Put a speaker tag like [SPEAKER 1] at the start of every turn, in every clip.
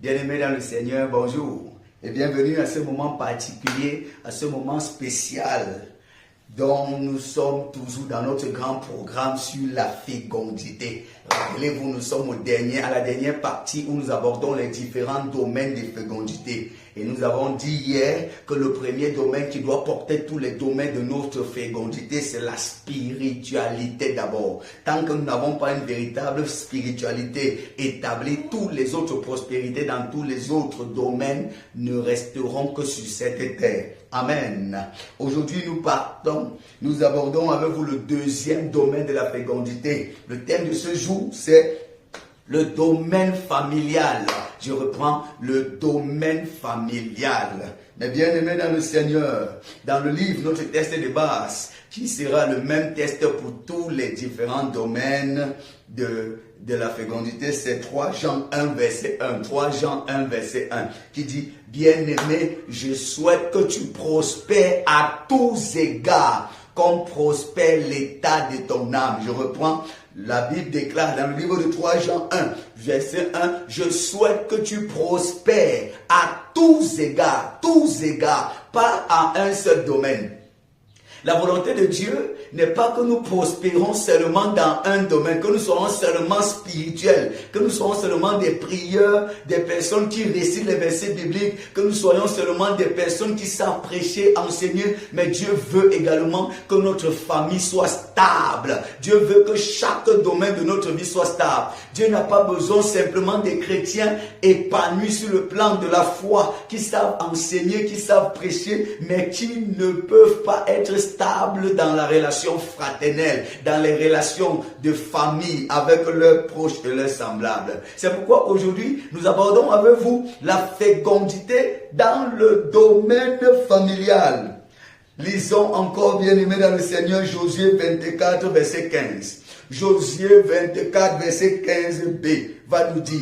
[SPEAKER 1] Bien-aimés dans le Seigneur, bonjour et bienvenue à ce moment particulier, à ce moment spécial dont nous sommes toujours dans notre grand programme sur la fécondité. Rappelez-vous, nous sommes à la dernière partie où nous abordons les différents domaines de fécondité. Et nous avons dit hier que le premier domaine qui doit porter tous les domaines de notre fécondité, c'est la spiritualité d'abord. Tant que nous n'avons pas une véritable spiritualité établie, toutes les autres prospérités dans tous les autres domaines ne resteront que sur cette terre. Amen. Aujourd'hui, nous abordons avec vous le deuxième domaine de la fécondité. Le thème de ce jour, c'est le domaine familial. Je reprends le domaine familial. Mais bien aimés dans le Seigneur, dans le livre, notre texte de base, qui sera le même texte pour tous les différents domaines de la fécondité, c'est 3 Jean 1, verset 1. 3 Jean 1, verset 1, qui dit, bien-aimé, je souhaite que tu prospères à tous égards, comme prospère l'état de ton âme. Je reprends, la Bible déclare dans le livre de 3 Jean 1, verset 1, je souhaite que tu prospères à tous égards, pas à un seul domaine. La volonté de Dieu n'est pas que nous prospérons seulement dans un domaine, que nous soyons seulement spirituels, que nous soyons seulement des prieurs, des personnes qui récitent les versets bibliques, que nous soyons seulement des personnes qui savent prêcher, enseigner, mais Dieu veut également que notre famille soit stable. Dieu veut que chaque domaine de notre vie soit stable. Dieu n'a pas besoin simplement des chrétiens épanouis sur le plan de la foi, qui savent enseigner, qui savent prêcher, mais qui ne peuvent pas être stables dans la relation fraternelle, dans les relations de famille avec leurs proches et leurs semblables. C'est pourquoi aujourd'hui, nous abordons avec vous la fécondité dans le domaine familial. Lisons encore, bien-aimés dans le Seigneur, Josué 24, verset 15. Josué 24, verset 15b va nous dire,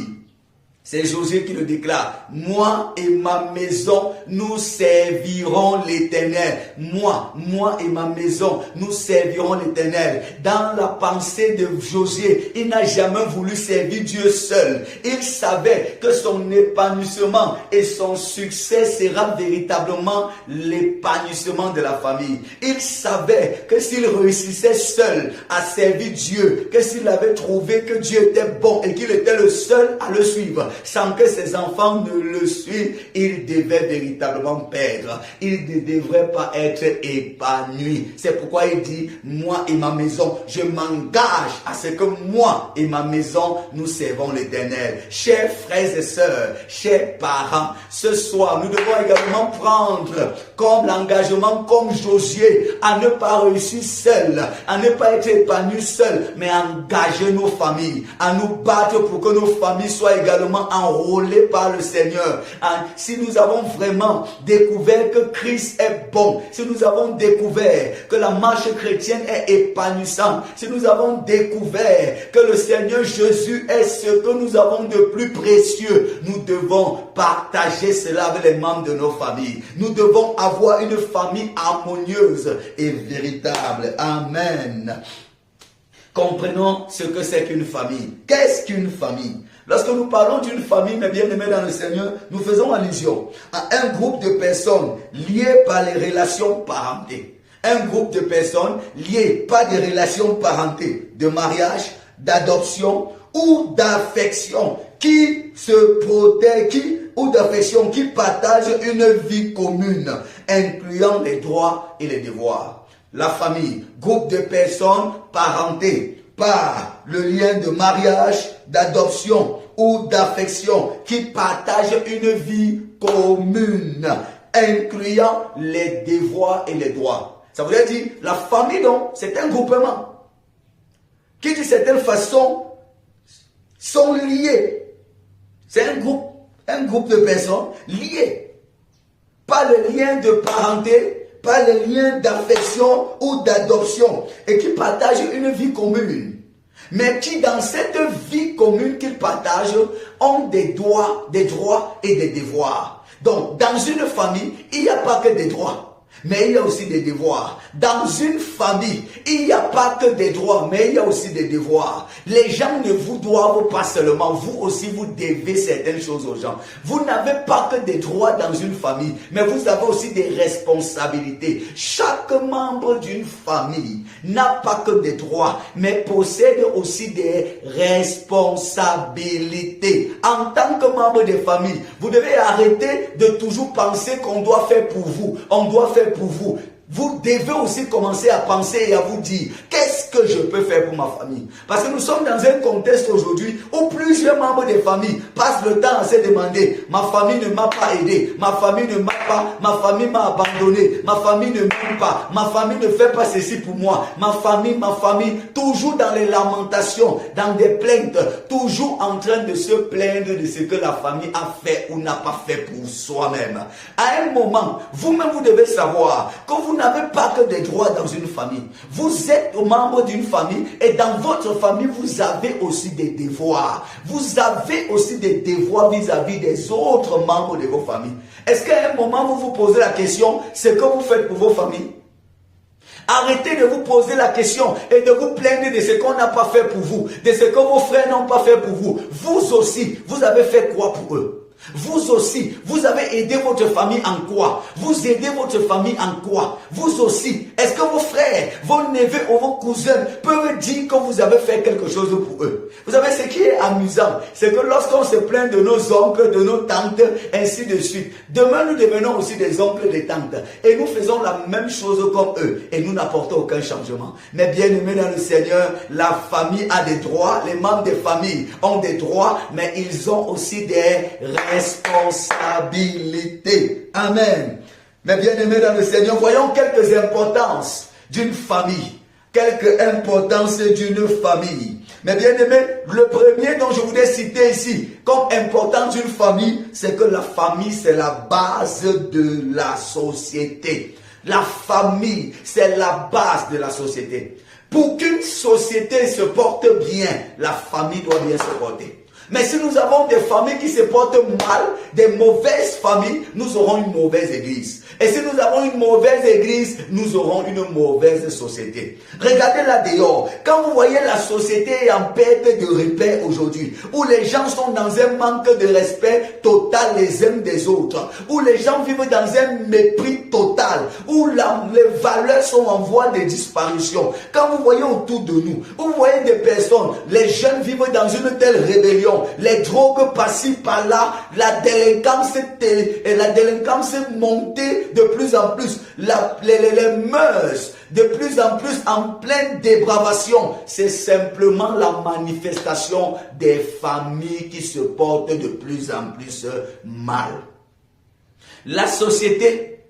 [SPEAKER 1] c'est Josué qui le déclare, moi et ma maison, nous servirons l'Éternel. Moi et ma maison, nous servirons l'Éternel. Dans la pensée de Josué, il n'a jamais voulu servir Dieu seul. Il savait que son épanouissement et son succès sera véritablement l'épanouissement de la famille. Il savait que s'il réussissait seul à servir Dieu, que s'il avait trouvé que Dieu était bon et qu'il était le seul à le suivre, sans que ses enfants ne le suivent, il devait véritablement perdre. Il ne devrait pas être épanoui. C'est pourquoi il dit, moi et ma maison, je m'engage à ce que moi et ma maison, nous servons l'Éternel. Chers frères et sœurs, chers parents, ce soir, nous devons également prendre comme l'engagement, comme Josué, à ne pas réussir seul, à ne pas être épanoui seul, mais à engager nos familles, à nous battre pour que nos familles soient également enrôlés par le Seigneur. Si nous avons vraiment découvert que Christ est bon, si nous avons découvert que la marche chrétienne est épanouissante, si nous avons découvert que le Seigneur Jésus est ce que nous avons de plus précieux, nous devons partager cela avec les membres de nos familles. Nous devons avoir une famille harmonieuse et véritable. Amen. Comprenons ce que c'est qu'une famille. Qu'est-ce qu'une famille? Lorsque nous parlons d'une famille, mes bien-aimés dans le Seigneur, nous faisons allusion à un groupe de personnes liées par les relations parentées. Un groupe de personnes liées par des relations parentées, de mariage, d'adoption ou d'affection, qui se protègent, ou d'affection, qui partagent une vie commune, incluant les droits et les devoirs. La famille, groupe de personnes parentées par le lien de mariage, d'adoption ou d'affection, qui partagent une vie commune, incluant les devoirs et les droits. Ça veut dire, la famille, donc, c'est un groupement qui, d'une certaine façon, sont liés. C'est un groupe de personnes liées par le lien de parenté, par le lien d'affection ou d'adoption, et qui partagent une vie commune. Mais qui, dans cette vie commune qu'ils partagent, ont des droits et des devoirs. Donc, dans une famille, il n'y a pas que des droits. mais il y a aussi des devoirs. Dans une famille, il n'y a pas que des droits, mais il y a aussi des devoirs. Les gens ne vous doivent pas seulement, vous aussi vous devez certaines choses aux gens. Vous n'avez pas que des droits dans une famille, mais vous avez aussi des responsabilités. Chaque membre d'une famille n'a pas que des droits, mais possède aussi des responsabilités. En tant que membre de famille, vous devez arrêter de toujours penser qu'on doit faire pour vous, on doit faire pour vous. Vous devez aussi commencer à penser et à vous dire, qu'est-ce que je peux faire pour ma famille? Parce que nous sommes dans un contexte aujourd'hui où plusieurs membres des familles passent le temps à se demander, ma famille ne m'a pas aidé, ma famille ne m'a pas, ma famille m'a abandonné, ma famille ne m'aime pas, ma famille ne fait pas ceci pour moi, ma famille, toujours dans les lamentations, dans des plaintes, toujours en train de se plaindre de ce que la famille a fait ou n'a pas fait pour soi-même. À un moment, vous-même vous devez savoir que vous n'avez pas que des droits dans une famille. Vous êtes membre d'une famille et dans votre famille, vous avez aussi des devoirs. Vous avez aussi des devoirs vis-à-vis des autres membres de vos familles. Est-ce qu'à un moment, vous vous posez la question, ce que vous faites pour vos familles? Arrêtez de vous poser la question et de vous plaindre de ce qu'on n'a pas fait pour vous, de ce que vos frères n'ont pas fait pour vous. Vous aussi, vous avez fait quoi pour eux? Vous aussi, vous avez aidé votre famille en quoi? Vous aidez votre famille en quoi? Vous aussi, est-ce que vos frères, vos neveux ou vos cousins peuvent dire que vous avez fait quelque chose pour eux? Vous savez, ce qui est amusant, c'est que lorsqu'on se plaint de nos oncles, de nos tantes, ainsi de suite, demain nous devenons aussi des oncles et des tantes. Et nous faisons la même chose comme eux. Et nous n'apportons aucun changement. Mais bien aimés dans le Seigneur, la famille a des droits. Les membres des familles ont des droits, mais ils ont aussi des responsabilité. Amen. Mais bien aimés dans le Seigneur, voyons quelques importances d'une famille. Quelques importances d'une famille. Mais bien aimés, le premier dont je voudrais citer ici comme importance d'une famille, c'est que la famille, c'est la base de la société. La famille, c'est la base de la société. Pour qu'une société se porte bien, la famille doit bien se porter. Mais si nous avons des familles qui se portent mal, des mauvaises familles, nous aurons une mauvaise église. Et si nous avons une mauvaise église, nous aurons une mauvaise société. Regardez là dehors. Quand vous voyez la société en perte de repère aujourd'hui, où les gens sont dans un manque de respect total les uns des autres, où les gens vivent dans un mépris total, où les valeurs sont en voie de disparition. Quand vous voyez autour de nous, où vous voyez des personnes, les jeunes vivent dans une telle rébellion, les drogues passent par là, la délinquance montée de plus en plus, les mœurs de plus en plus en pleine dépravation. C'est simplement la manifestation des familles qui se portent de plus en plus mal. La société,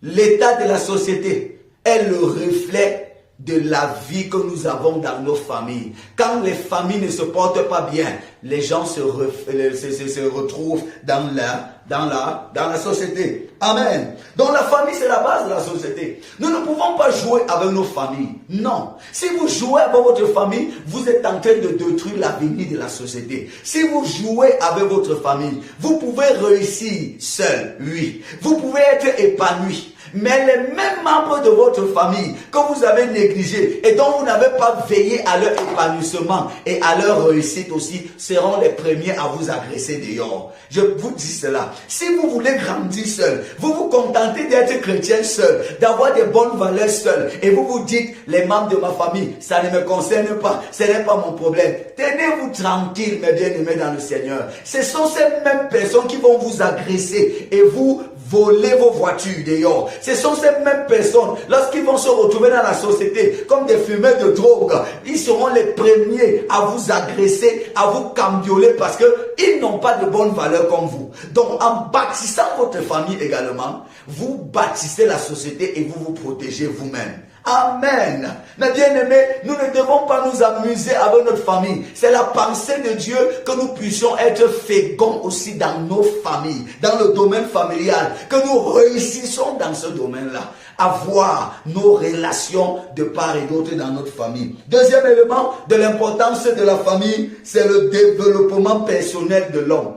[SPEAKER 1] l'état de la société est le reflet de la vie que nous avons dans nos familles. Quand les familles ne se portent pas bien, les gens se retrouvent dans la société. Amen. Donc la famille, c'est la base de la société. Nous ne pouvons pas jouer avec nos familles. Non. Si vous jouez avec votre famille, vous êtes en train de détruire l'avenir de la société. Si vous jouez avec votre famille, vous pouvez réussir seul, oui. Vous pouvez être épanoui. Mais les mêmes membres de votre famille que vous avez négligés et dont vous n'avez pas veillé à leur épanouissement et à leur réussite aussi, seront les premiers à vous agresser dehors. Je vous dis cela. Si vous voulez grandir seul, vous vous contentez d'être chrétien seul, d'avoir des bonnes valeurs seul, et vous vous dites, les membres de ma famille, ça ne me concerne pas, ce n'est pas mon problème. Tenez-vous tranquille, mes bien-aimés dans le Seigneur. Ce sont ces mêmes personnes qui vont vous agresser et vous voler vos voitures dehors. Ce sont ces mêmes personnes, lorsqu'ils vont se retrouver dans la société comme des fumeurs de drogue, ils seront les premiers à vous agresser, à vous cambrioler parce qu'ils n'ont pas de bonnes valeurs comme vous. Donc en bâtissant votre famille également, vous bâtissez la société et vous vous protégez vous-même. Amen. Mais bien aimés, nous ne devons pas nous amuser avec notre famille. C'est la pensée de Dieu que nous puissions être féconds aussi dans nos familles, dans le domaine familial, que nous réussissons dans ce domaine-là, avoir nos relations de part et d'autre dans notre famille. Deuxième élément de l'importance de la famille, c'est le développement personnel de l'homme.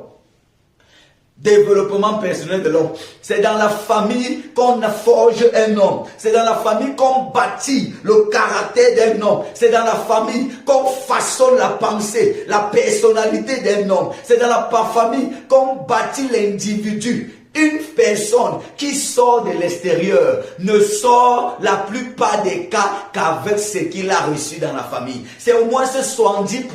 [SPEAKER 1] Développement personnel de l'homme. C'est dans la famille qu'on forge un homme. C'est dans la famille qu'on bâtit le caractère d'un homme. C'est dans la famille qu'on façonne la pensée, la personnalité d'un homme. C'est dans la famille qu'on bâtit l'individu. Une personne qui sort de l'extérieur ne sort la plupart des cas qu'avec ce qu'il a reçu dans la famille. C'est au moins 70%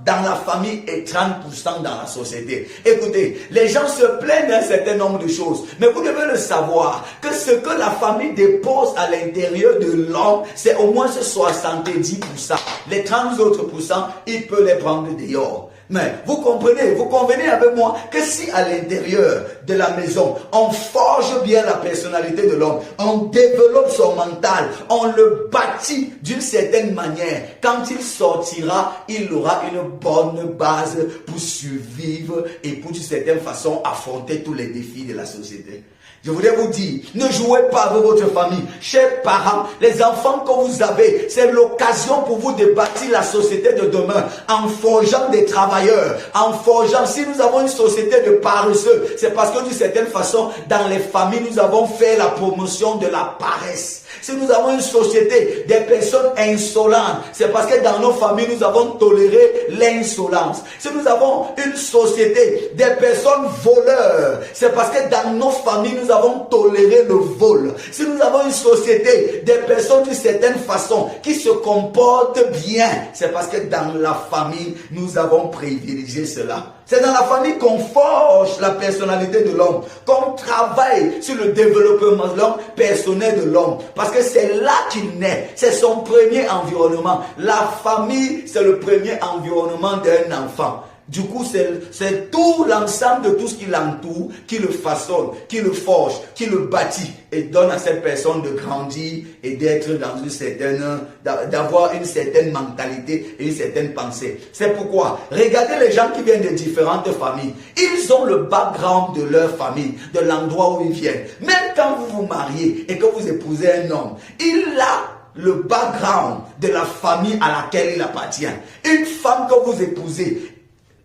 [SPEAKER 1] dans la famille et 30% dans la société. Écoutez, les gens se plaignent d'un certain nombre de choses, mais vous devez le savoir que ce que la famille dépose à l'intérieur de l'homme, c'est au moins 70%. Les 30 autres pourcents, il peut les prendre dehors. Mais vous comprenez, vous convenez avec moi que si à l'intérieur de la maison, on forge bien la personnalité de l'homme, on développe son mental, on le bâtit d'une certaine manière, quand il sortira, il aura une bonne base pour survivre et pour d'une certaine façon affronter tous les défis de la société. Je voudrais vous dire, ne jouez pas avec votre famille. Chers parents, les enfants que vous avez, c'est l'occasion pour vous de bâtir la société de demain en forgeant des travailleurs, en forgeant. Si nous avons une société de paresseux, c'est parce que d'une certaine façon, dans les familles, nous avons fait la promotion de la paresse. Si nous avons une société des personnes insolentes, c'est parce que dans nos familles, nous avons toléré l'insolence. Si nous avons une société des personnes voleurs, c'est parce que dans nos familles, nous avons toléré le vol. Si nous avons une société des personnes d'une certaine façon qui se comportent bien, c'est parce que dans la famille, nous avons privilégié cela. C'est dans la famille qu'on forge la personnalité de l'homme, qu'on travaille sur le développement de l'homme, personnel de l'homme. Parce que c'est là qu'il naît. C'est son premier environnement. La famille, c'est le premier environnement d'un enfant. Du coup, c'est tout l'ensemble de tout ce qui l'entoure, qui le façonne, qui le forge, qui le bâtit et donne à cette personne de grandir et d'être dans une certaine, d'avoir une certaine mentalité et une certaine pensée. C'est pourquoi, regardez les gens qui viennent de différentes familles. Ils ont le background de leur famille, de l'endroit où ils viennent. Même quand vous vous mariez et que vous épousez un homme, il a le background de la famille à laquelle il appartient. Une femme que vous épousez,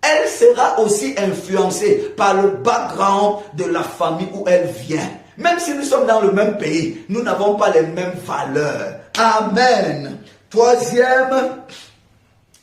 [SPEAKER 1] elle sera aussi influencée par le background de la famille où elle vient. Même si nous sommes dans le même pays, nous n'avons pas les mêmes valeurs. Amen. Troisième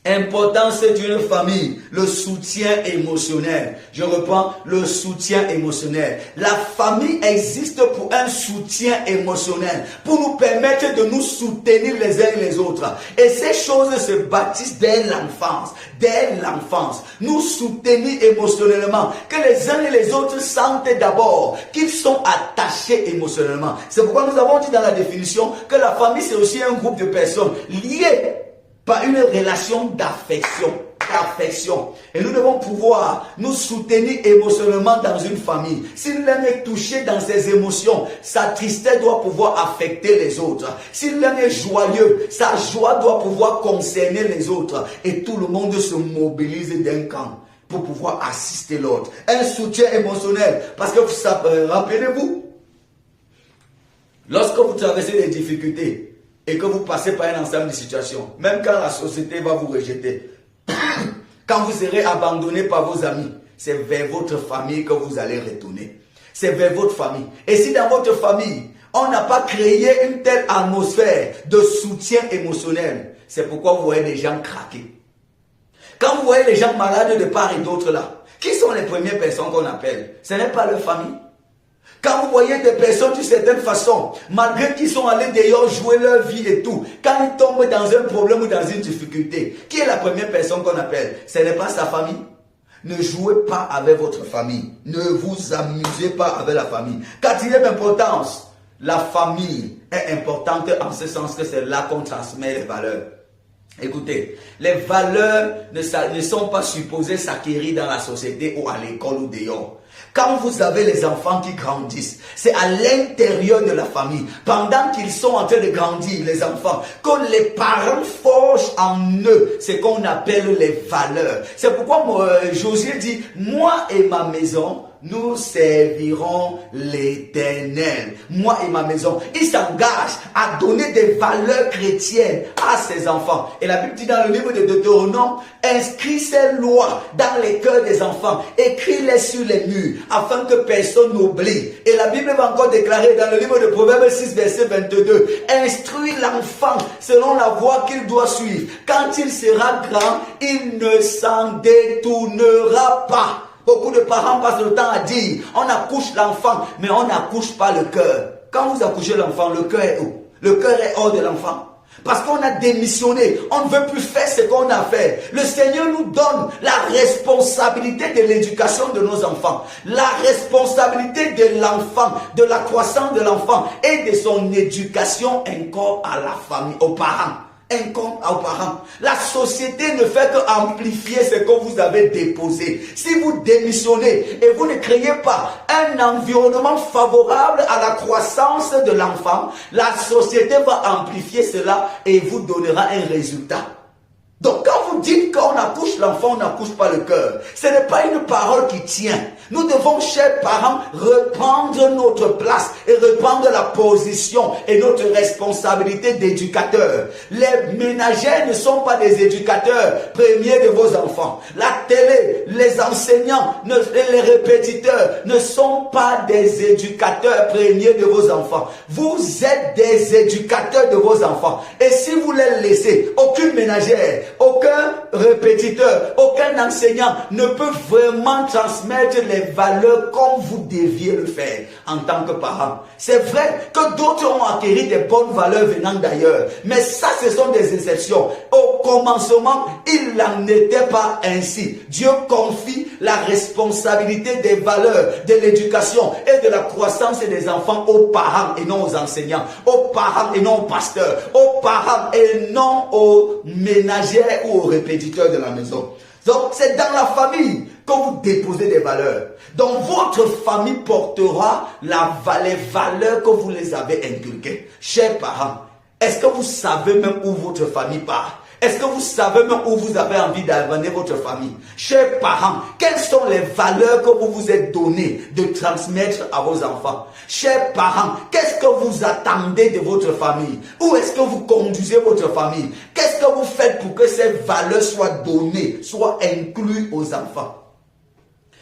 [SPEAKER 1] importance d'une famille, le soutien émotionnel. Je reprends, le soutien émotionnel. La famille existe pour un soutien émotionnel, pour nous permettre de nous soutenir les uns et les autres. Et ces choses se bâtissent dès l'enfance. Dès l'enfance, nous soutenir émotionnellement, que les uns et les autres sentent d'abord qu'ils sont attachés émotionnellement. C'est pourquoi nous avons dit dans la définition que la famille c'est aussi un groupe de personnes liées par une relation d'affection. Et nous devons pouvoir nous soutenir émotionnellement dans une famille. Si l'un est touché dans ses émotions, sa tristesse doit pouvoir affecter les autres. Si l'un est joyeux, sa joie doit pouvoir concerner les autres. Et tout le monde se mobilise d'un camp pour pouvoir assister l'autre. Un soutien émotionnel. Parce que rappelez-vous, lorsque vous traversez des difficultés, et que vous passez par un ensemble de situations, même quand la société va vous rejeter, quand vous serez abandonné par vos amis, c'est vers votre famille que vous allez retourner. C'est vers votre famille. Et si dans votre famille, on n'a pas créé une telle atmosphère de soutien émotionnel, c'est pourquoi vous voyez les gens craquer. Quand vous voyez les gens malades de part et d'autre là, qui sont les premières personnes qu'on appelle? Ce n'est pas leur famille. Quand vous voyez des personnes d'une certaine façon, malgré qu'ils sont allés dehors jouer leur vie et tout, quand ils tombent dans un problème ou dans une difficulté, qui est la première personne qu'on appelle? Ce n'est pas sa famille. Ne jouez pas avec votre famille. Ne vous amusez pas avec la famille. Quatrième importance, la famille est importante en ce sens que c'est là qu'on transmet les valeurs. Écoutez, les valeurs ne sont pas supposées s'acquérir dans la société ou à l'école ou dehors. Quand vous avez les enfants qui grandissent, c'est à l'intérieur de la famille, pendant qu'ils sont en train de grandir, les enfants, que les parents forgent en eux ce qu'on appelle les valeurs. C'est pourquoi Josué dit, moi et ma maison, nous servirons l'Éternel. Moi et ma maison. Il s'engage à donner des valeurs chrétiennes à ses enfants. Et la Bible dit dans le livre de Deutéronome, inscris ces lois dans les cœurs des enfants, écris-les sur les murs, afin que personne n'oublie. Et la Bible va encore déclarer dans le livre de Proverbes 6, verset 22, instruis l'enfant selon la voie qu'il doit suivre. Quand il sera grand, il ne s'en détournera pas. Beaucoup de parents passent le temps à dire, on accouche l'enfant, mais on n'accouche pas le cœur. Quand vous accouchez l'enfant, le cœur est où? Le cœur est hors de l'enfant. Parce qu'on a démissionné, on ne veut plus faire ce qu'on a fait. Le Seigneur nous donne la responsabilité de l'éducation de nos enfants, la responsabilité de l'enfant, de la croissance de l'enfant et de son éducation encore à la famille, aux parents. Incombe aux parents. La société ne fait qu'amplifier ce que vous avez déposé. Si vous démissionnez et vous ne créez pas un environnement favorable à la croissance de l'enfant, la société va amplifier cela et vous donnera un résultat. Donc quand vous dites qu'on accouche l'enfant, on n'accouche pas le cœur. Ce n'est pas une parole qui tient. Nous devons, chers parents, reprendre notre place et reprendre la position et notre responsabilité d'éducateur. Les ménagères ne sont pas des éducateurs premiers de vos enfants. La télé, les enseignants, les répétiteurs ne sont pas des éducateurs premiers de vos enfants. Vous êtes des éducateurs de vos enfants. Et si vous les laissez, aucune ménagère, aucun répétiteur, aucun enseignant ne peut vraiment transmettre les valeurs comme vous deviez le faire en tant que parent. C'est vrai que d'autres ont acquis des bonnes valeurs venant d'ailleurs, mais ça, ce sont des exceptions. Au commencement, il n'en était pas ainsi. Dieu confie la responsabilité des valeurs, de l'éducation et de la croissance des enfants aux parents et non aux enseignants, aux parents et non aux pasteurs, aux parents et non aux ménagères ou aux répétiteurs de la maison. Donc, c'est dans la famille que vous déposez des valeurs. Donc, votre famille portera les valeurs que vous les avez inculquées. Chers parents, est-ce que vous savez même où votre famille part? Est-ce que vous savez même où vous avez envie d'amener votre famille? Chers parents, quelles sont les valeurs que vous vous êtes données de transmettre à vos enfants? Chers parents, qu'est-ce que vous attendez de votre famille? Où est-ce que vous conduisez votre famille? Qu'est-ce que vous faites pour que ces valeurs soient données, soient incluses aux enfants?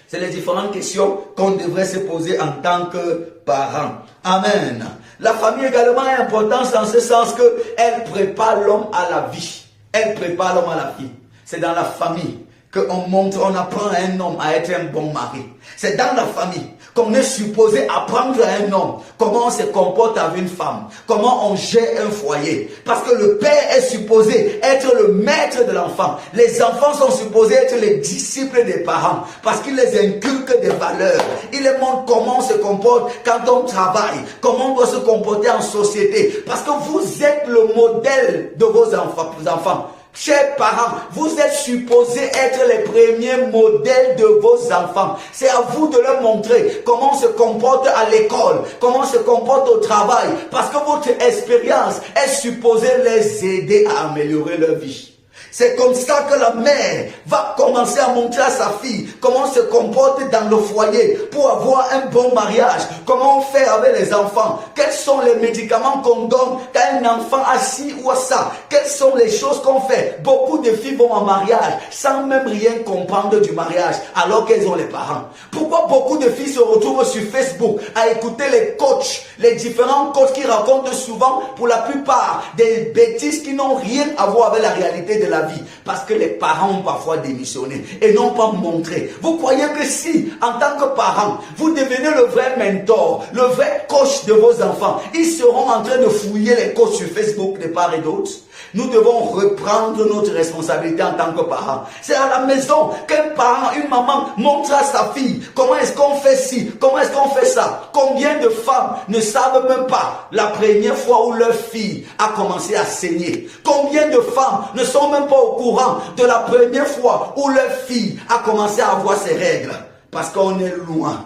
[SPEAKER 1] C'est les différentes questions qu'on devrait se poser en tant que parents. Amen. La famille également a importance en ce sens qu'elle prépare l'homme à la vie. Elle prépare l'homme à la vie. C'est dans la famille qu'on montre, on apprend à un homme à être un bon mari. C'est dans la famille qu'on est supposé apprendre à un homme comment on se comporte avec une femme, comment on gère un foyer. Parce que le père est supposé être le maître de l'enfant. Les enfants sont supposés être les disciples des parents parce qu'ils les inculquent des valeurs. Ils les montrent comment on se comporte quand on travaille, comment on doit se comporter en société. Parce que vous êtes le modèle de vos enfants. Chers parents, vous êtes supposés être les premiers modèles de vos enfants. C'est à vous de leur montrer comment on se comporte à l'école, comment on se comporte au travail, parce que votre expérience est supposée les aider à améliorer leur vie. C'est comme ça que la mère va commencer à montrer à sa fille comment on se comporte dans le foyer pour avoir un bon mariage, comment on fait avec les enfants, quels sont les médicaments qu'on donne quand un enfant a ci ou a ça, quelles sont les choses qu'on fait. Beaucoup de filles vont en mariage sans même rien comprendre du mariage alors qu'elles ont les parents. Pourquoi beaucoup de filles se retrouvent sur Facebook à écouter les coachs, les différents coachs qui racontent souvent pour la plupart des bêtises qui n'ont rien à voir avec la réalité de la vie, parce que les parents ont parfois démissionné et n'ont pas montré. Vous croyez que si, en tant que parent, vous devenez le vrai mentor, le vrai coach de vos enfants, ils seront en train de fouiller les coachs sur Facebook de part et d'autre? Nous devons reprendre notre responsabilité en tant que parents. C'est à la maison qu'un parent, une maman montre à sa fille comment est-ce qu'on fait ci, comment est-ce qu'on fait ça. Combien de femmes ne savent même pas la première fois où leur fille a commencé à saigner? Combien de femmes ne sont même pas au courant de la première fois où leur fille a commencé à avoir ses règles? Parce qu'on est loin.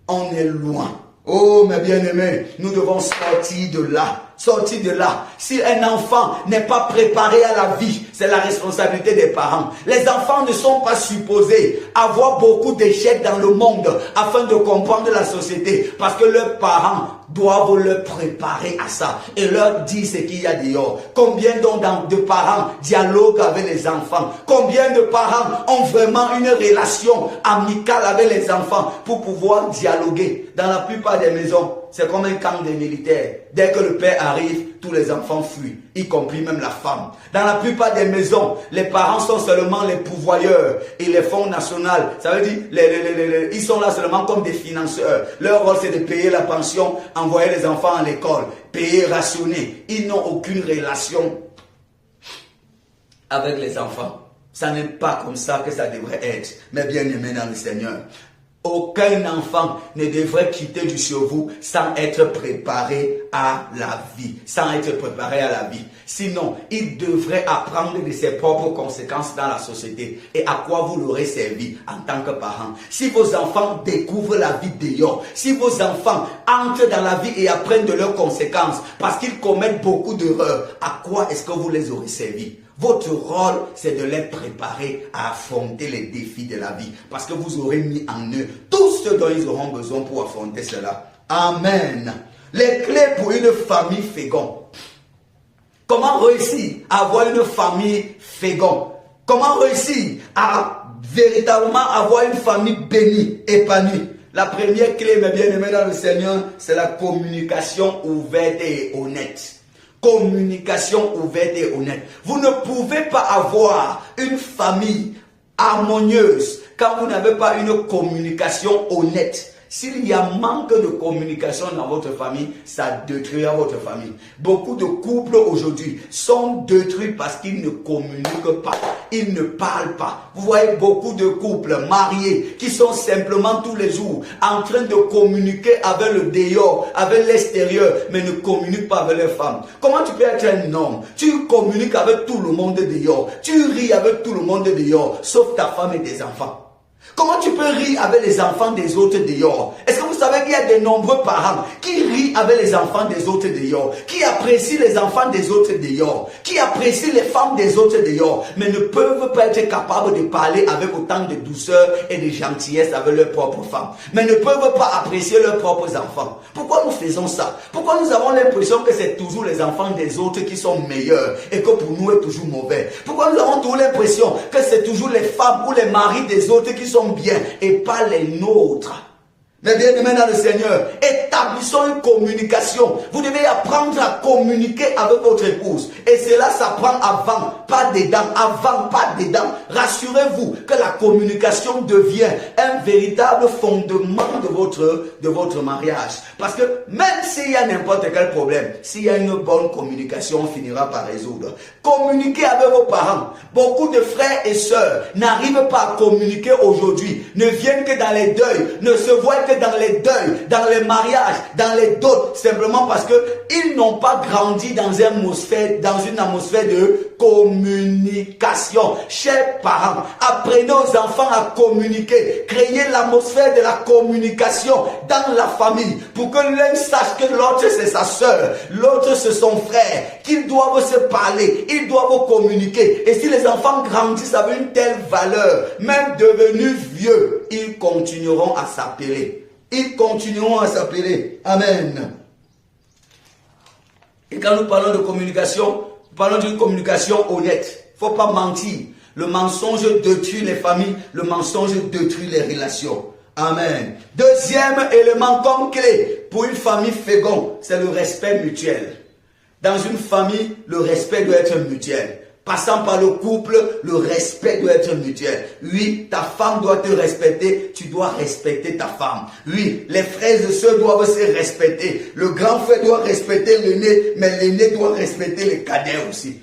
[SPEAKER 1] On est loin. Oh mes bien-aimés, nous devons sortir de là. sorti de là. Si un enfant n'est pas préparé à la vie, c'est la responsabilité des parents. Les enfants ne sont pas supposés avoir beaucoup d'échecs dans le monde afin de comprendre la société, parce que leurs parents doivent leur préparer à ça et leur dire ce qu'il y a dehors. Combien donc de parents dialoguent avec les enfants? Combien de parents ont vraiment une relation amicale avec les enfants pour pouvoir dialoguer? Dans la plupart des maisons, c'est comme un camp des militaires. Dès que le père arrive, tous les enfants fuient, y compris même la femme. Dans la plupart des maisons, les parents sont seulement les pourvoyeurs et les fonds nationaux. Ça veut dire, ils sont là seulement comme des financeurs. Leur rôle, c'est de payer la pension, envoyer les enfants à l'école, payer, rationner. Ils n'ont aucune relation avec les enfants. Ça n'est pas comme ça que ça devrait être. Mais bien aimé dans le Seigneur, aucun enfant ne devrait quitter du chez vous sans être préparé à la vie. Sans être préparé à la vie. Sinon, il devrait apprendre de ses propres conséquences dans la société et à quoi vous l'aurez servi en tant que parent. Si vos enfants découvrent la vie dehors, si vos enfants entrent dans la vie et apprennent de leurs conséquences parce qu'ils commettent beaucoup d'erreurs, à quoi est-ce que vous les aurez servis? Votre rôle, c'est de les préparer à affronter les défis de la vie. Parce que vous aurez mis en eux tout ce dont ils auront besoin pour affronter cela. Amen. Les clés pour une famille féconde. Comment réussir à avoir une famille féconde? Comment réussir à véritablement avoir une famille bénie, épanouie? La première clé, mes bien-aimés dans le Seigneur, c'est la communication ouverte et honnête. Communication ouverte et honnête. Vous ne pouvez pas avoir une famille harmonieuse quand vous n'avez pas une communication honnête. S'il y a manque de communication dans votre famille, ça détruira votre famille. Beaucoup de couples aujourd'hui sont détruits parce qu'ils ne communiquent pas. Ils ne parlent pas. Vous voyez beaucoup de couples mariés qui sont simplement tous les jours en train de communiquer avec le dehors, avec l'extérieur, mais ne communiquent pas avec leurs femmes. Comment tu peux être un homme? Tu communiques avec tout le monde dehors. Tu ris avec tout le monde dehors, sauf ta femme et tes enfants. Comment tu peux rire avec les enfants des autres dehors? Est-ce que vous savez qu'il y a de nombreux parents qui rient avec les enfants des autres dehors, qui apprécient les enfants des autres dehors, qui apprécient les femmes des autres dehors, mais ne peuvent pas être capables de parler avec autant de douceur et de gentillesse avec leurs propres femmes, mais ne peuvent pas apprécier leurs propres enfants? Pourquoi nous faisons ça? Pourquoi nous avons l'impression que c'est toujours les enfants des autres qui sont meilleurs et que pour nous est toujours mauvais? Pourquoi nous avons toujours l'impression que c'est toujours les femmes ou les maris des autres qui sont bien et pas les nôtres? Mais bien aimés dans le Seigneur, établissons une communication. Vous devez apprendre à communiquer avec votre épouse. Et cela s'apprend avant, pas dedans. Avant, pas dedans. Rassurez-vous que la communication devient un véritable fondement de votre mariage. Parce que même s'il y a n'importe quel problème, s'il y a une bonne communication, on finira par résoudre. Communiquez avec vos parents. Beaucoup de frères et sœurs n'arrivent pas à communiquer aujourd'hui, ne viennent que dans les deuils, ne se voient que dans les deuils, dans les mariages, dans les doutes, simplement parce que ils n'ont pas grandi dans une atmosphère de communication. Chers parents, apprenez aux enfants à communiquer, créez l'atmosphère de la communication dans la famille pour que l'un sache que l'autre c'est sa sœur, l'autre c'est son frère, qu'ils doivent se parler, ils doivent communiquer. Et si les enfants grandissent avec une telle valeur, même devenus vieux, ils continueront à s'appeler. Ils continueront à s'appeler. Amen. Et quand nous parlons de communication, nous parlons d'une communication honnête. Il ne faut pas mentir. Le mensonge détruit les familles. Le mensonge détruit les relations. Amen. Deuxième élément comme clé pour une famille féconde, c'est le respect mutuel. Dans une famille, le respect doit être mutuel. Passant par le couple, le respect doit être mutuel. Oui, ta femme doit te respecter, tu dois respecter ta femme. Oui, les frères et sœurs doivent se respecter. Le grand frère doit respecter l'aîné, mais l'aîné doit respecter les cadets aussi.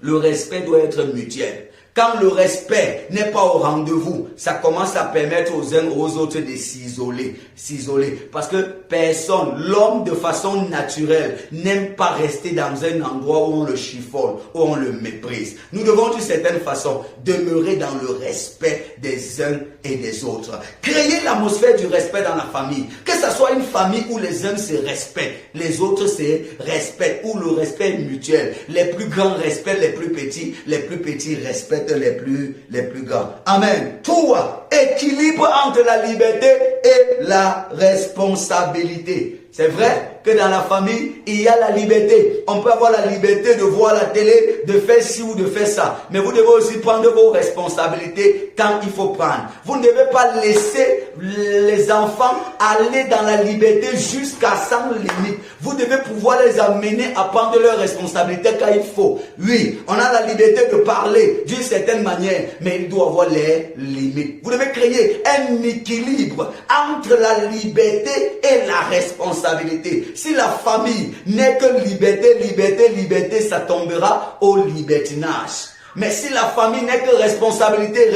[SPEAKER 1] Le respect doit être mutuel. Quand le respect n'est pas au rendez-vous, ça commence à permettre aux uns aux autres de s'isoler. Parce que personne, l'homme de façon naturelle, n'aime pas rester dans un endroit où on le chiffonne, où on le méprise. Nous devons d'une certaine façon demeurer dans le respect des uns et des autres. Créer l'atmosphère du respect dans la famille. Que ce soit une famille où les uns se respectent, les autres se respectent, où le respect est mutuel. Les plus grands respectent les plus petits respectent les plus grands. Amen. 3. Équilibre entre la liberté et la responsabilité. C'est vrai que dans la famille, il y a la liberté. On peut avoir la liberté de voir la télé, de faire ci ou de faire ça. Mais vous devez aussi prendre vos responsabilités quand il faut prendre. Vous ne devez pas laisser les enfants aller dans la liberté jusqu'à sans limite. Vous devez pouvoir les amener à prendre leurs responsabilités quand il faut. Oui, on a la liberté de parler d'une certaine manière, mais il doit avoir les limites. Vous devez créer un équilibre entre la liberté et la responsabilité. Si la famille n'est que liberté, ça tombera au libertinage. Mais si la famille n'est que responsabilité,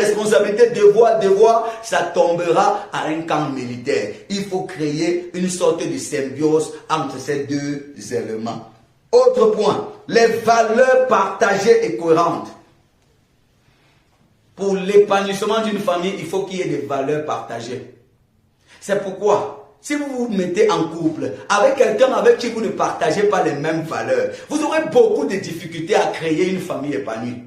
[SPEAKER 1] devoir, ça tombera à un camp militaire. Il faut créer une sorte de symbiose entre ces deux éléments. Autre point, les valeurs partagées et cohérentes. Pour l'épanouissement d'une famille, il faut qu'il y ait des valeurs partagées. C'est pourquoi, si vous vous mettez en couple avec quelqu'un avec qui vous ne partagez pas les mêmes valeurs, vous aurez beaucoup de difficultés à créer une famille épanouie.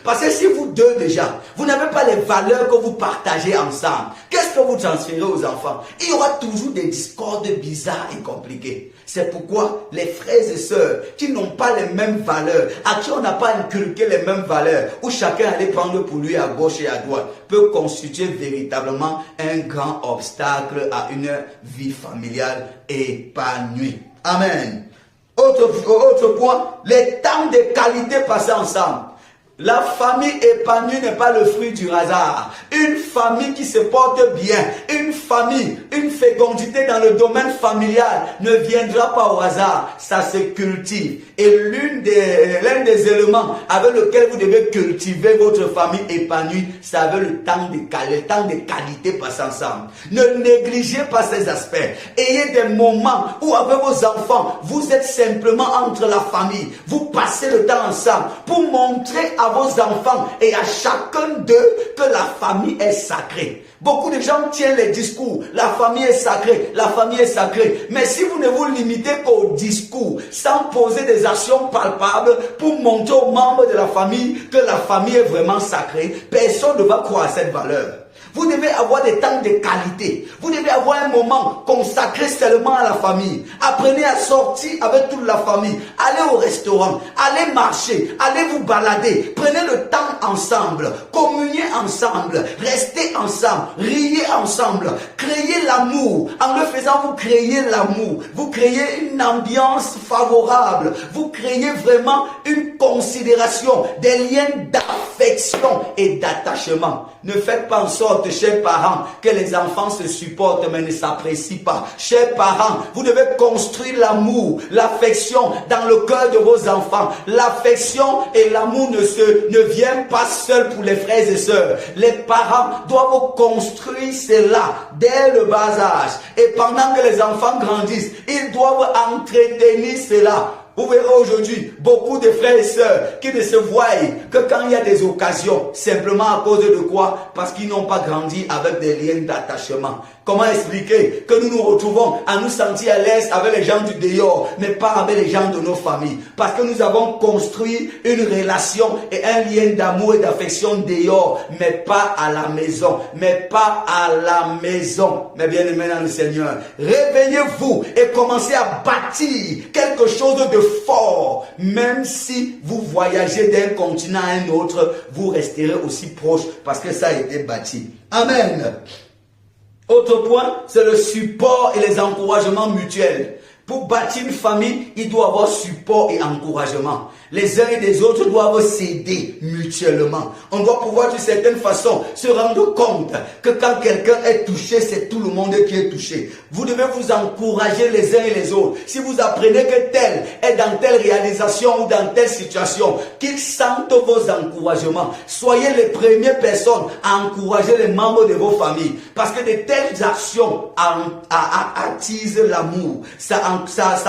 [SPEAKER 1] Parce que si vous deux déjà, vous n'avez pas les valeurs que vous partagez ensemble, qu'est-ce que vous transférez aux enfants? Il y aura toujours des discordes bizarres et compliquées. C'est pourquoi les frères et sœurs qui n'ont pas les mêmes valeurs, à qui on n'a pas inculqué les mêmes valeurs, où chacun allait prendre pour lui à gauche et à droite, peut constituer véritablement un grand obstacle à une vie familiale épanouie. Amen. Autre point, les temps de qualité passés ensemble. La famille épanouie n'est pas le fruit du hasard. Une famille qui se porte bien, une famille, une fécondité dans le domaine familial ne viendra pas au hasard. Ça se cultive. Et l'un des éléments avec lequel vous devez cultiver votre famille épanouie, c'est avec le temps de qualité passé ensemble. Ne négligez pas ces aspects. Ayez des moments où avec vos enfants, vous êtes simplement entre la famille. Vous passez le temps ensemble pour montrer à vos enfants et à chacun d'eux que la famille est sacrée. Beaucoup de gens tiennent les discours, la famille est sacrée, la famille est sacrée. Mais si vous ne vous limitez qu'au discours, sans poser des actions palpables pour montrer aux membres de la famille que la famille est vraiment sacrée, personne ne va croire à cette valeur. Vous devez avoir des temps de qualité. Vous devez avoir un moment consacré seulement à la famille. Apprenez à sortir avec toute la famille. Allez au restaurant, allez marcher, allez vous balader. Prenez le temps ensemble, communiez ensemble, restez ensemble, riez ensemble. Créez l'amour. En le faisant, vous créez l'amour. Vous créez une ambiance favorable. Vous créez vraiment une considération, des liens d'affection et d'attachement. Ne faites pas en sorte, chers parents, que les enfants se supportent mais ne s'apprécient pas. Chers parents, vous devez construire l'amour, l'affection dans le cœur de vos enfants. L'affection et l'amour ne viennent pas seuls pour les frères et sœurs. Les parents doivent construire cela dès le bas âge. Et pendant que les enfants grandissent, ils doivent entretenir cela. Vous verrez aujourd'hui beaucoup de frères et sœurs qui ne se voient que quand il y a des occasions, simplement à cause de quoi? Parce qu'ils n'ont pas grandi avec des liens d'attachement. Comment expliquer que nous nous retrouvons à nous sentir à l'aise avec les gens du dehors, mais pas avec les gens de nos familles? Parce que nous avons construit une relation et un lien d'amour et d'affection dehors, mais pas à la maison. Mais pas à la maison. Mais bien aimés dans le Seigneur, réveillez-vous et commencez à bâtir quelque chose de fort. Même si vous voyagez d'un continent à un autre, vous resterez aussi proche parce que ça a été bâti. Amen. Autre point, c'est le support et les encouragements mutuels. Pour bâtir une famille, il doit y avoir support et encouragement. Les uns et les autres doivent s'aider mutuellement. On doit pouvoir d'une certaine façon se rendre compte que quand quelqu'un est touché, c'est tout le monde qui est touché. Vous devez vous encourager les uns et les autres. Si vous apprenez que tel est dans telle réalisation ou dans telle situation, qu'ils sentent vos encouragements. Soyez les premières personnes à encourager les membres de vos familles. Parce que de telles actions attisent l'amour. Ça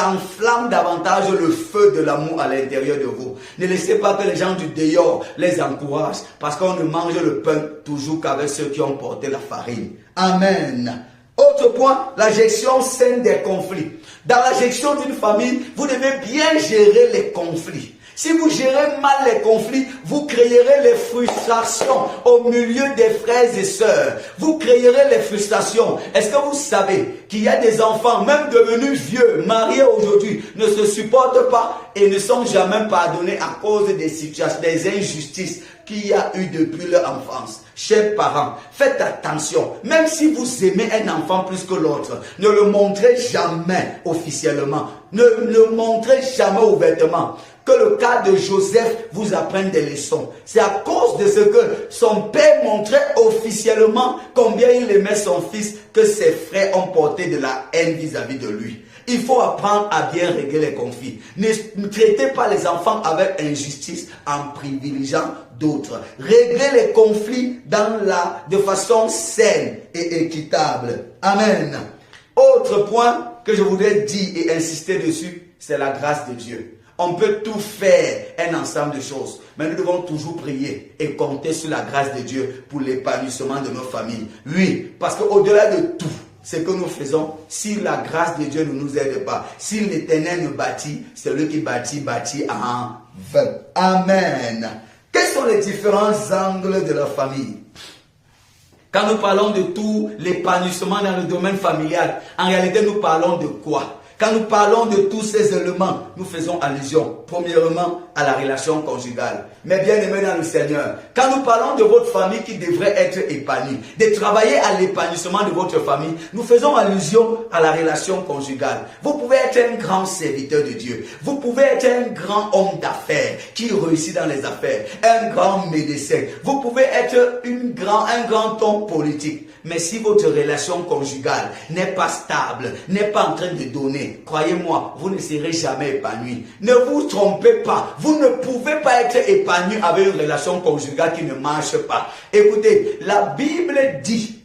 [SPEAKER 1] enflamme davantage le feu de l'amour à l'intérieur de vous. Ne laissez pas que les gens du dehors les encouragent. Parce qu'on ne mange le pain toujours qu'avec ceux qui ont porté la farine. Amen. Autre point, la gestion saine des conflits. Dans la gestion d'une famille, vous devez bien gérer les conflits. Si vous gérez mal les conflits, vous créerez les frustrations au milieu des frères et sœurs. Vous créerez les frustrations. Est-ce que vous savez qu'il y a des enfants, même devenus vieux, mariés aujourd'hui, ne se supportent pas et ne sont jamais pardonnés à cause des situations, des injustices qu'il y a eu depuis leur enfance? Chers parents, faites attention. Même si vous aimez un enfant plus que l'autre, ne le montrez jamais officiellement. Ne le montrez jamais ouvertement. Que le cas de Joseph vous apprenne des leçons. C'est à cause de ce que son père montrait officiellement combien il aimait son fils que ses frères ont porté de la haine vis-à-vis de lui. Il faut apprendre à bien régler les conflits. Ne traitez pas les enfants avec injustice en privilégiant d'autres. Réglez les conflits de façon saine et équitable. Amen. Autre point que je voudrais dire et insister dessus, c'est la grâce de Dieu. On peut tout faire, un ensemble de choses. Mais nous devons toujours prier et compter sur la grâce de Dieu pour l'épanouissement de nos familles. Oui, parce qu'au-delà de tout ce que nous faisons, si la grâce de Dieu ne nous aide pas, si l'Éternel nous bâtit, c'est lui qui bâtit en vain. Amen. Quels sont les différents angles de la famille? Quand nous parlons de tout l'épanouissement dans le domaine familial, en réalité nous parlons de quoi? Quand nous parlons de tous ces éléments, nous faisons allusion, premièrement, à la relation conjugale. Mais bien aimés dans le Seigneur, quand nous parlons de votre famille qui devrait être épanouie, de travailler à l'épanouissement de votre famille, nous faisons allusion à la relation conjugale. Vous pouvez être un grand serviteur de Dieu. Vous pouvez être un grand homme d'affaires qui réussit dans les affaires, un grand médecin. Vous pouvez être un grand homme politique. Mais si votre relation conjugale n'est pas stable, n'est pas en train de donner, croyez-moi, vous ne serez jamais épanoui. Ne vous trompez pas, vous ne pouvez pas être épanoui avec une relation conjugale qui ne marche pas. Écoutez, la Bible dit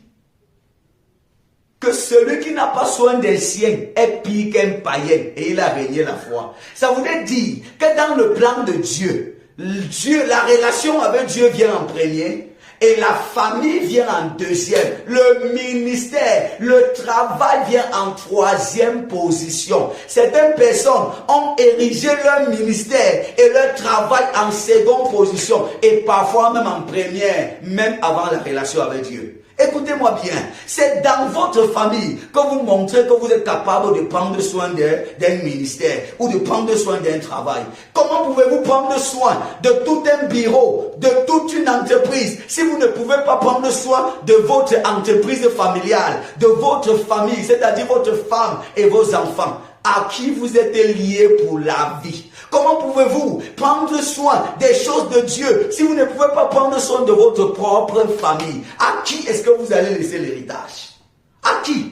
[SPEAKER 1] que celui qui n'a pas soin des siens est pire qu'un païen et il a régné la foi. Ça voudrait dire que dans le plan de Dieu, la relation avec Dieu vient en premier. Et la famille vient en deuxième. Le ministère, le travail vient en troisième position. Certaines personnes ont érigé leur ministère et leur travail en seconde position. Et parfois même en première, même avant la relation avec Dieu. Écoutez-moi bien, c'est dans votre famille que vous montrez que vous êtes capable de prendre soin d'un ministère ou de prendre soin d'un travail. Comment pouvez-vous prendre soin de tout un bureau, de toute une entreprise, si vous ne pouvez pas prendre soin de votre entreprise familiale, de votre famille, c'est-à-dire votre femme et vos enfants, à qui vous êtes liés pour la vie? Comment pouvez-vous prendre soin des choses de Dieu si vous ne pouvez pas prendre soin de votre propre famille? À qui est-ce que vous allez laisser l'héritage? À qui?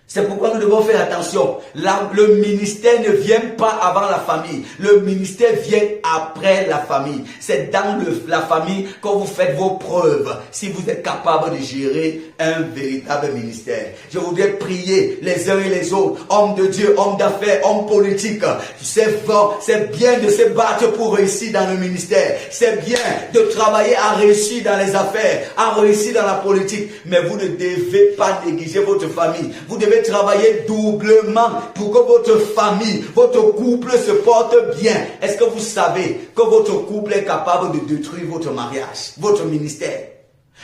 [SPEAKER 1] C'est pourquoi nous devons faire attention. Le ministère ne vient pas avant la famille. Le ministère vient après la famille. C'est dans la famille que vous faites vos preuves. Si vous êtes capable de gérer un véritable ministère. Je voudrais prier les uns et les autres. Hommes de Dieu, hommes d'affaires, hommes politiques. C'est bien de se battre pour réussir dans le ministère. C'est bien de travailler à réussir dans les affaires, à réussir dans la politique. Mais vous ne devez pas négliger votre famille. Vous devez travailler doublement pour que votre famille, votre couple se porte bien. Est-ce que vous savez que votre couple est capable de détruire votre mariage, votre ministère?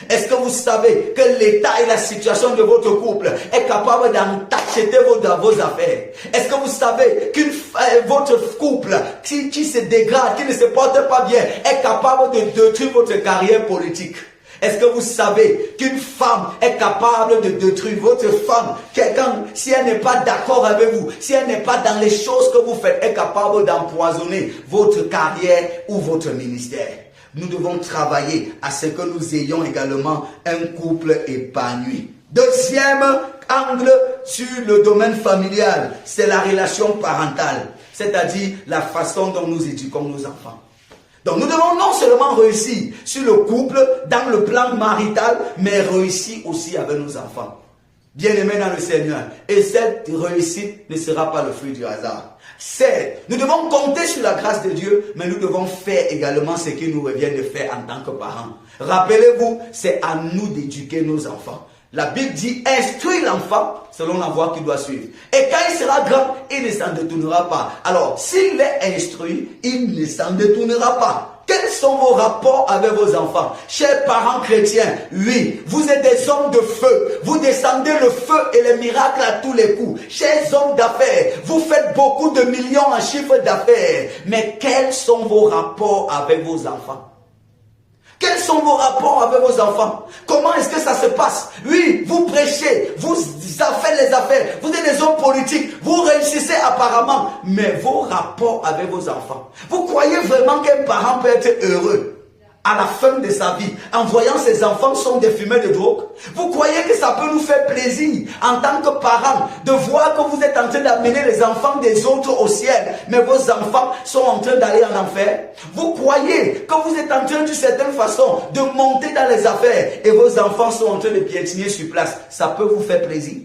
[SPEAKER 1] Est-ce que vous savez que l'état et la situation de votre couple est capable d'acheter vos affaires? Est-ce que vous savez que votre couple qui se dégrade, qui ne se porte pas bien, est capable de détruire votre carrière politique? Est-ce que vous savez qu'une femme est capable de détruire votre femme? Quelqu'un, si elle n'est pas d'accord avec vous, si elle n'est pas dans les choses que vous faites, est capable d'empoisonner votre carrière ou votre ministère. Nous devons travailler à ce que nous ayons également un couple épanoui. Deuxième angle sur le domaine familial, c'est la relation parentale, c'est-à-dire la façon dont nous éduquons nos enfants. Donc nous devons non seulement réussir sur le couple, dans le plan marital, mais réussir aussi avec nos enfants. Bien-aimés dans le Seigneur. Et cette réussite ne sera pas le fruit du hasard. Nous devons compter sur la grâce de Dieu, mais nous devons faire également ce qu'il nous revient de faire en tant que parents. Rappelez-vous, c'est à nous d'éduquer nos enfants. La Bible dit, instruis l'enfant selon la voie qu'il doit suivre. Et quand il sera grand, il ne s'en détournera pas. Alors, s'il est instruit, il ne s'en détournera pas. Quels sont vos rapports avec vos enfants? Chers parents chrétiens, oui, vous êtes des hommes de feu. Vous descendez le feu et les miracles à tous les coups. Chers hommes d'affaires, vous faites beaucoup de millions en chiffre d'affaires. Mais quels sont vos rapports avec vos enfants? Quels sont vos rapports avec vos enfants? Comment est-ce que ça se passe? Oui, vous prêchez, vous faites les affaires, vous êtes des hommes politiques, vous réussissez apparemment, mais vos rapports avec vos enfants. Vous croyez vraiment qu'un parent peut être heureux à la fin de sa vie en voyant ses enfants sont des fumeurs de drogue? Vous croyez que ça peut nous faire plaisir en tant que parents de voir que vous êtes en train d'amener les enfants des autres au ciel, mais vos enfants sont en train d'aller en enfer? Vous croyez que vous êtes en train d'une certaine façon de monter dans les affaires et vos enfants sont en train de piétiner sur place? Ça peut vous faire plaisir?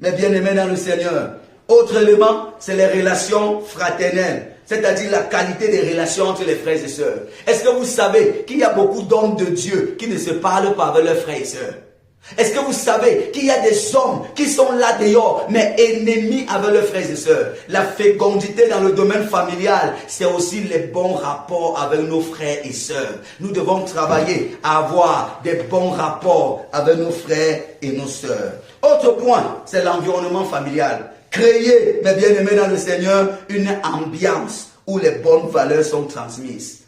[SPEAKER 1] Mais bien aimés dans le Seigneur, autre élément, c'est les relations fraternelles. C'est-à-dire la qualité des relations entre les frères et sœurs. Est-ce que vous savez qu'il y a beaucoup d'hommes de Dieu qui ne se parlent pas avec leurs frères et sœurs? Est-ce que vous savez qu'il y a des hommes qui sont là dehors, mais ennemis avec leurs frères et sœurs? La fécondité dans le domaine familial, c'est aussi les bons rapports avec nos frères et sœurs. Nous devons travailler à avoir des bons rapports avec nos frères et nos sœurs. Autre point, c'est l'environnement familial. Créer, mes bien-aimés dans le Seigneur, une ambiance où les bonnes valeurs sont transmises.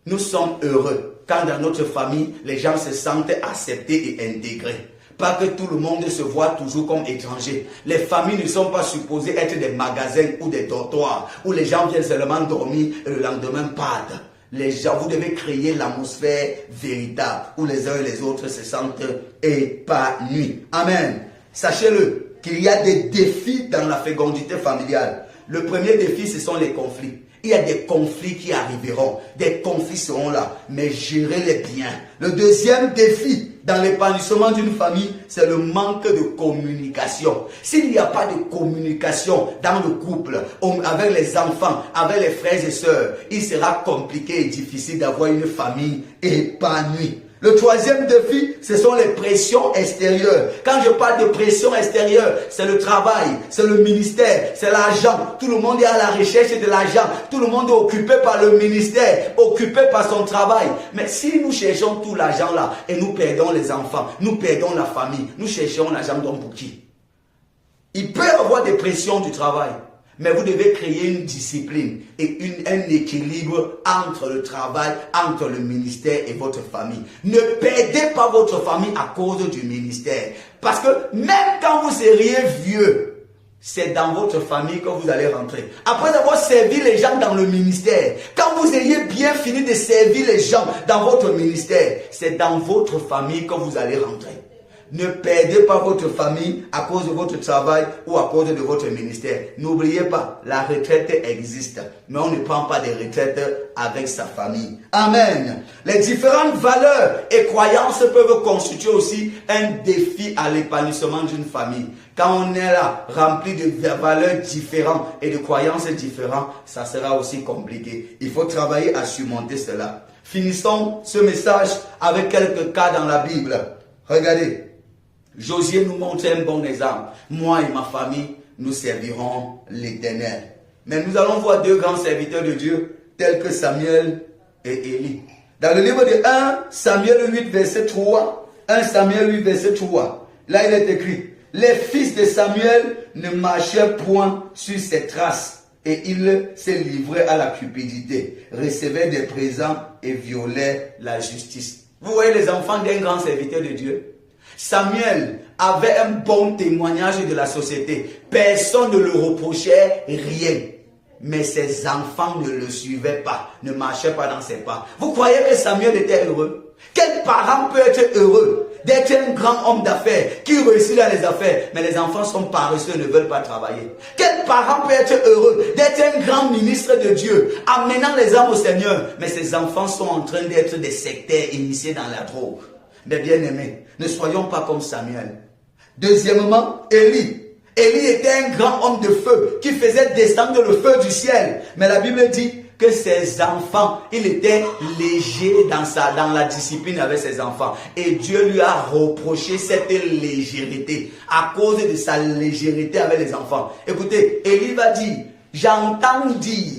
[SPEAKER 1] Nous sommes heureux quand dans notre famille, les gens se sentent acceptés et intégrés. Pas que tout le monde se voit toujours comme étranger. Les familles ne sont pas supposées être des magasins ou des dortoirs où les gens viennent seulement dormir et le lendemain partent. Les gens, vous devez créer l'atmosphère véritable où les uns et les autres se sentent épanouis. Amen. Sachez-le, qu'il y a des défis dans la fécondité familiale. Le premier défi, ce sont les conflits. Il y a des conflits qui arriveront. Des conflits seront là. Mais gérez-les bien. Le deuxième défi dans l'épanouissement d'une famille, c'est le manque de communication. S'il n'y a pas de communication dans le couple, avec les enfants, avec les frères et sœurs, il sera compliqué et difficile d'avoir une famille épanouie. Le troisième défi, ce sont les pressions extérieures. Quand je parle de pression extérieure, c'est le travail, c'est le ministère, c'est l'argent. Tout le monde est à la recherche de l'argent. Tout le monde est occupé par le ministère, occupé par son travail. Mais si nous cherchons tout l'argent là et nous perdons les enfants, nous perdons la famille, nous cherchons l'argent pour qui? Il peut y avoir des pressions du travail. Mais vous devez créer une discipline et un équilibre entre le travail, entre le ministère et votre famille. Ne perdez pas votre famille à cause du ministère. Parce que même quand vous seriez vieux, c'est dans votre famille que vous allez rentrer. Après avoir servi les gens dans le ministère, quand vous ayez bien fini de servir les gens dans votre ministère, c'est dans votre famille que vous allez rentrer. Ne perdez pas votre famille à cause de votre travail ou à cause de votre ministère. N'oubliez pas, la retraite existe, mais on ne prend pas de retraite avec sa famille. Amen. Les différentes valeurs et croyances peuvent constituer aussi un défi à l'épanouissement d'une famille. Quand on est là, rempli de valeurs différentes et de croyances différentes, ça sera aussi compliqué. Il faut travailler à surmonter cela. Finissons ce message avec quelques cas dans la Bible. Regardez. Josué nous montre un bon exemple. Moi et ma famille, nous servirons l'Éternel. Mais nous allons voir deux grands serviteurs de Dieu, tels que Samuel et Élie. Dans le livre de 1 Samuel 8, verset 3, 1 Samuel 8, verset 3, là il est écrit, les fils de Samuel ne marchaient point sur ses traces, et ils se livraient à la cupidité, recevaient des présents et violaient la justice. Vous voyez les enfants d'un grand serviteur de Dieu. Samuel avait un bon témoignage de la société. Personne ne le reprochait rien. Mais ses enfants ne le suivaient pas, ne marchaient pas dans ses pas. Vous croyez que Samuel était heureux? Quel parent peut être heureux d'être un grand homme d'affaires qui réussit dans les affaires, mais les enfants sont paresseux, ne veulent pas travailler? Quel parent peut être heureux d'être un grand ministre de Dieu, amenant les âmes au Seigneur, mais ses enfants sont en train d'être des sectaires initiés dans la drogue? Mais bien aimés, ne soyons pas comme Samuel. Deuxièmement, Élie. Élie était un grand homme de feu qui faisait descendre le feu du ciel. Mais la Bible dit que ses enfants, il était léger dans la discipline avec ses enfants. Et Dieu lui a reproché cette légèreté à cause de sa légèreté avec les enfants. Écoutez, Élie va dire, j'entends dire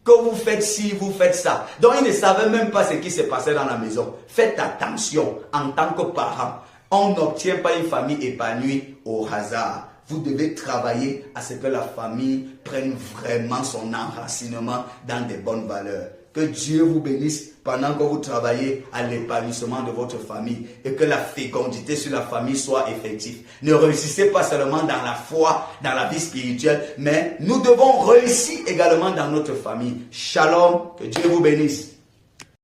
[SPEAKER 1] que vous faites ci, vous faites ça. Donc il ne savait même pas ce qui se passait dans la maison. Faites attention en tant que parent. On n'obtient pas une famille épanouie au hasard. Vous devez travailler à ce que la famille prenne vraiment son enracinement dans des bonnes valeurs. Que Dieu vous bénisse pendant que vous travaillez à l'épanouissement de votre famille et que la fécondité sur la famille soit effective. Ne réussissez pas seulement dans la foi, dans la vie spirituelle, mais nous devons réussir également dans notre famille. Shalom, que Dieu vous bénisse.